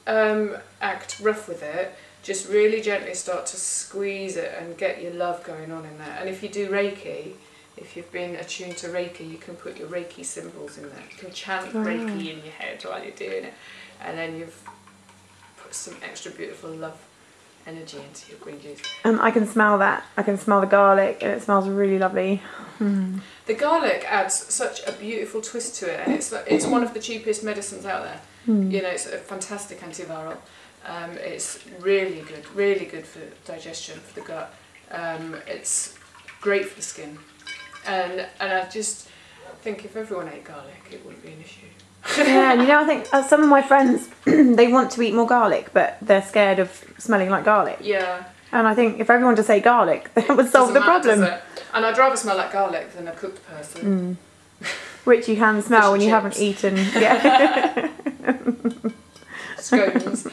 don't act rough with it. Just really gently start to squeeze it and get your love going on in there. And if you do Reiki, if you've been attuned to Reiki, you can put your Reiki symbols in there. You can chant Reiki in your head while you're doing it. And then you've put some extra beautiful love energy into your green juice. I can smell that. I can smell the garlic, and it smells really lovely. The garlic adds such a beautiful twist to it, and it's one of the cheapest medicines out there. You know, it's a fantastic antiviral. It's really good for digestion, for the gut. It's great for the skin, and I just think if everyone ate garlic, it wouldn't be an issue. Yeah, and you know, I think some of my friends, they want to eat more garlic, but they're scared of smelling like garlic. Yeah. And I think if everyone just ate garlic, that would solve the problem. And I'd rather smell like garlic than a cooked person. Which you can smell when you haven't eaten. Yeah. Scones.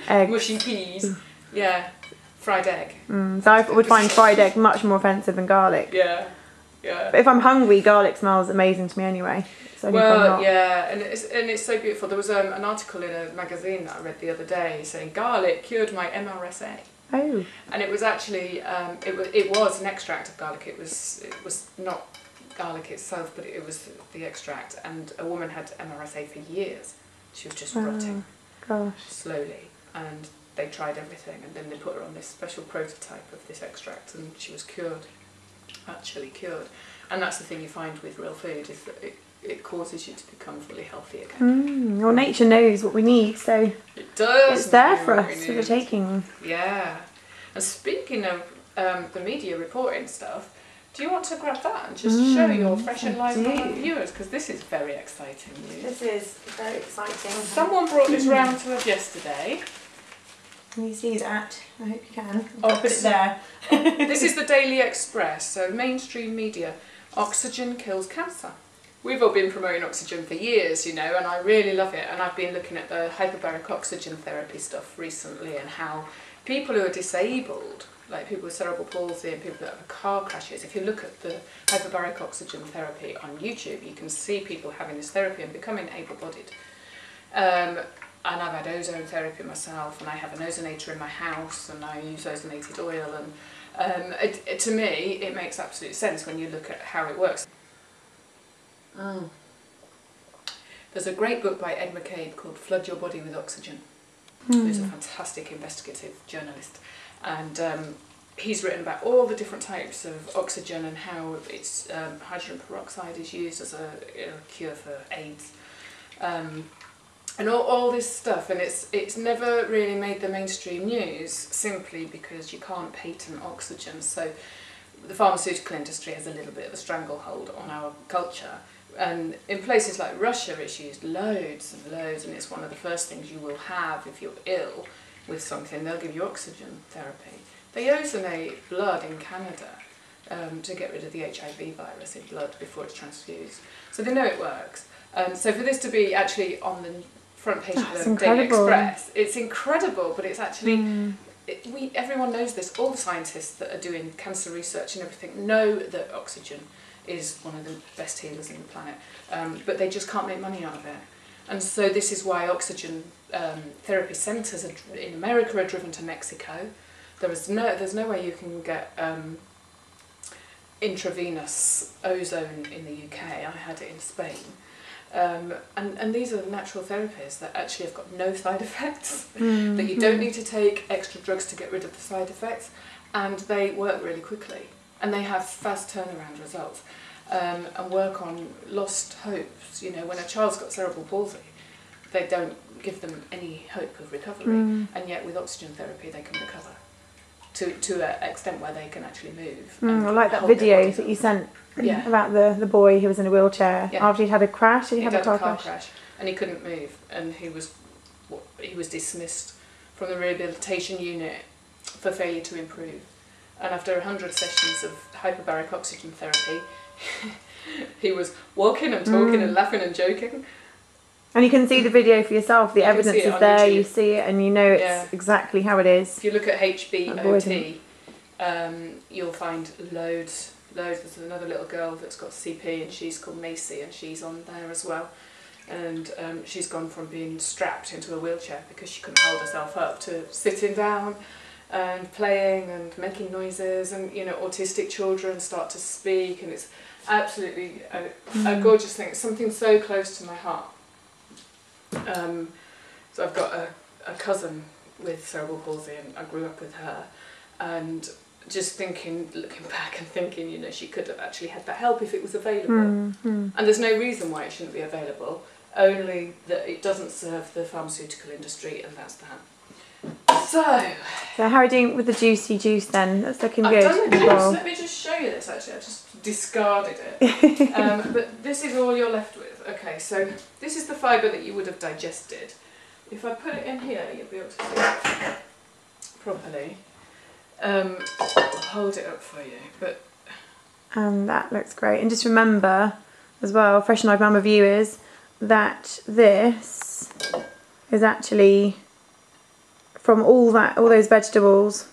Eggs. Mushy peas. Yeah. Fried egg. So I would find fried egg much more offensive than garlic. Yeah. Yeah. But if I'm hungry, garlic smells amazing to me anyway. Well, yeah, and it's so beautiful. There was an article in a magazine that I read the other day saying garlic cured my MRSA. Oh. And it was actually it was an extract of garlic. It was not garlic itself, but it was the extract. And a woman had MRSA for years. She was just rotting slowly, and they tried everything, and then they put her on this special prototype of this extract, and she was cured, actually cured. And that's the thing you find with real food, is that it causes you to become fully healthy again. Well, nature knows what we need, so it does. It's there for us for the taking. Yeah. And speaking of the media reporting stuff, do you want to grab that and just show your fresh and live viewers? Because this is very exciting news. This is very exciting. Someone brought this round to us yesterday. Can you see that? I hope you can. Oh, I'll put it there. This is the Daily Express, so mainstream media. Oxygen kills cancer. We've all been promoting oxygen for years, you know, and I really love it. And I've been looking at the hyperbaric oxygen therapy stuff recently, and how people who are disabled, like people with cerebral palsy and people that have car crashes, if you look at the hyperbaric oxygen therapy on YouTube, you can see people having this therapy and becoming able-bodied. And I've had ozone therapy myself, and I have an ozonator in my house, and I use ozonated oil, and to me it makes absolute sense when you look at how it works. There's a great book by Ed McCabe called Flood Your Body with Oxygen, who's a fantastic investigative journalist, and he's written about all the different types of oxygen and how it's hydrogen peroxide is used as a cure for AIDS, and all this stuff, and it's never really made the mainstream news simply because you can't patent oxygen. So the pharmaceutical industry has a little bit of a stranglehold on our culture. And in places like Russia, it's used loads and loads, and it's one of the first things you will have if you're ill with something. They'll give you oxygen therapy. They ozonate blood in Canada to get rid of the HIV virus in blood before it's transfused. So they know it works. So for this to be actually on the front page of the Daily Express, it's incredible, but it's actually... everyone knows this. All the scientists that are doing cancer research and everything know that oxygen is one of the best healers on the planet, but they just can't make money out of it. And so this is why oxygen therapy centres in America are driven to Mexico. There's no way you can get intravenous ozone in the UK. I had it in Spain. And these are the natural therapies that actually have got no side effects, that you don't need to take extra drugs to get rid of the side effects, and they work really quickly, and they have fast turnaround results, and work on lost hopes. You know, when a child's got cerebral palsy, they don't give them any hope of recovery, and yet with oxygen therapy they can recover to an extent where they can actually move. I like that video that you sent about the boy who was in a wheelchair after he'd had a crash. He had a car crash, and he couldn't move, and he was dismissed from the rehabilitation unit for failure to improve. And after 100 sessions of hyperbaric oxygen therapy, he was walking and talking and laughing and joking. And you can see the video for yourself. The evidence is there. YouTube. You see it, and you know it's exactly how it is. If you look at HBOT, you'll find loads. There's another little girl that's got CP, and she's called Macy, and she's on there as well. and she's gone from being strapped into a wheelchair because she couldn't hold herself up to sitting down and playing and making noises, and autistic children start to speak, and it's absolutely a gorgeous thing. It's something so close to my heart. So I've got a cousin with cerebral palsy, and I grew up with her, and just looking back and thinking, she could have actually had that help if it was available. And there's no reason why it shouldn't be available, only that it doesn't serve the pharmaceutical industry, and that's that. So how are you doing with the juicy juice then? That's looking I've good. done the juice. Let me just show you this actually. I just discarded it. But this is all you're left with. Okay, so this is the fibre that you would have digested. If I put it in here, you'll be able to see it properly. I'll hold it up for you. And that looks great. And just remember as well, Fresh and Live Mama viewers, that this is actually from all those vegetables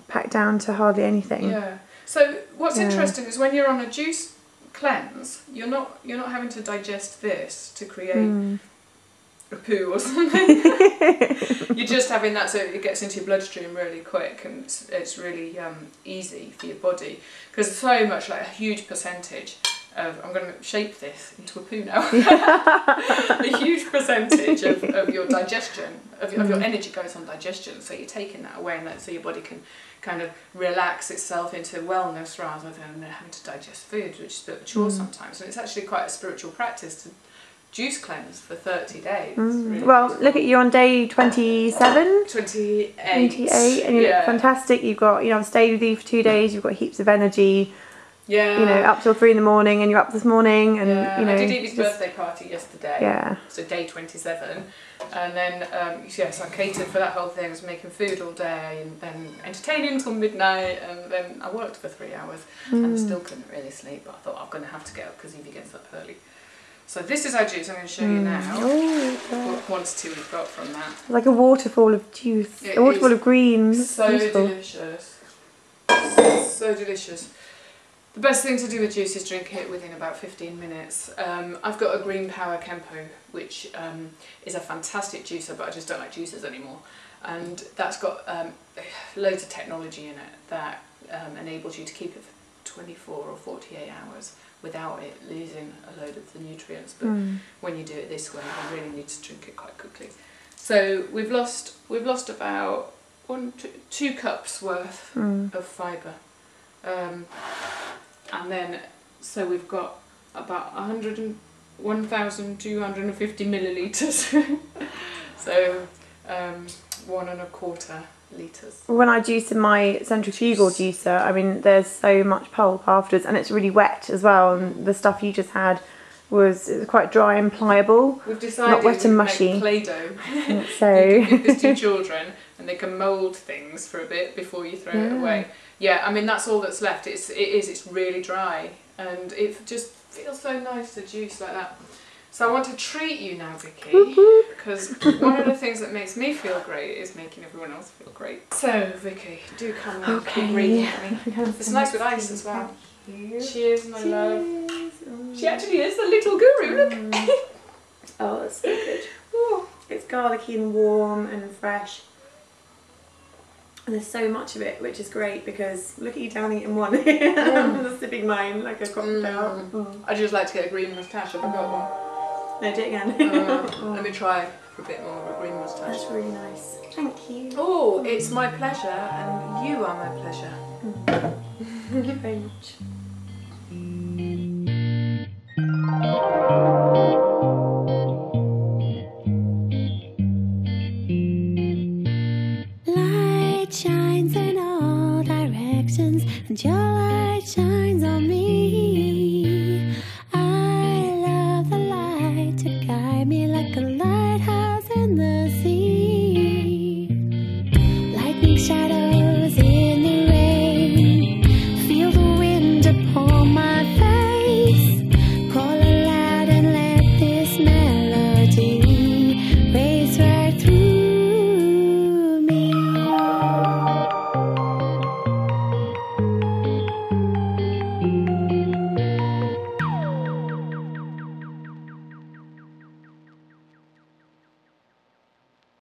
packed down to hardly anything. Yeah. So what's interesting is when you're on a juice cleanse, you're not having to digest this to create a poo or something. You're just having that so it gets into your bloodstream really quick, and it's really easy for your body, because so much, like a huge percentage of, I'm going to shape this into a poo now, a huge percentage of your digestion, of your energy goes on digestion, so you're taking that away, and so your body can kind of relax itself into wellness rather than having to digest food, which is a bit of a chore sometimes. And it's actually quite a spiritual practice to juice cleanse for 30 days. Really well, beautiful. look at you on day 27? 28. And you look fantastic. You've got, I've stayed with you for 2 days, you've got heaps of energy. Yeah. Up till 3 in the morning, and you're up this morning, and I did Evie's birthday party yesterday. Yeah. So day 27, and then so I catered for that whole thing. I was making food all day, and then entertaining until midnight, and then I worked for 3 hours, and still couldn't really sleep. But I thought I'm going to have to get up because Evie gets up early. So this is our juice. I'm going to show you now what quantity we've got from that. Like a waterfall of juice, a waterfall of green. So beautiful. delicious. So delicious. The best thing to do with juice is drink it within about 15 minutes. I've got a Green Power Kempo, which is a fantastic juicer, but I just don't like juicers anymore. And that's got loads of technology in it that enables you to keep it for 24 or 48 hours without it losing a load of the nutrients. But when you do it this way, you really need to drink it quite quickly. So we've lost about 2 cups worth of fibre. And then, so we've got about 1,250 millilitres. So 1¼ litres. When I juice in my centrifugal juicer, I mean, there's so much pulp afterwards, and it's really wet as well. And the stuff you just had it was quite dry and pliable. We've decided not wet and mushy. Make Play-Doh. So you can give this to children, and they can mould things for a bit before you throw it away. Yeah, I mean that's all that's left. It's really dry, and it just feels so nice to juice like that. So I want to treat you now, Vicky, because one of the things that makes me feel great is making everyone else feel great. So Vicky, do come and be greedy with me. It's nice with ice as well. Cheers, my love. She actually is the little guru. Look. Oh, that's so good. Ooh, it's garlicky and warm and fresh. And there's so much of it, which is great, because look at you downing it in one. I'm just sipping mine like a cocktail. I just like to get a green moustache. Have I got one? No, do it again. Let me try for a bit more of a green moustache. That's really nice. Thank you. Oh, it's my pleasure, and you are my pleasure. Thank you very much. Light shines in all directions, and you're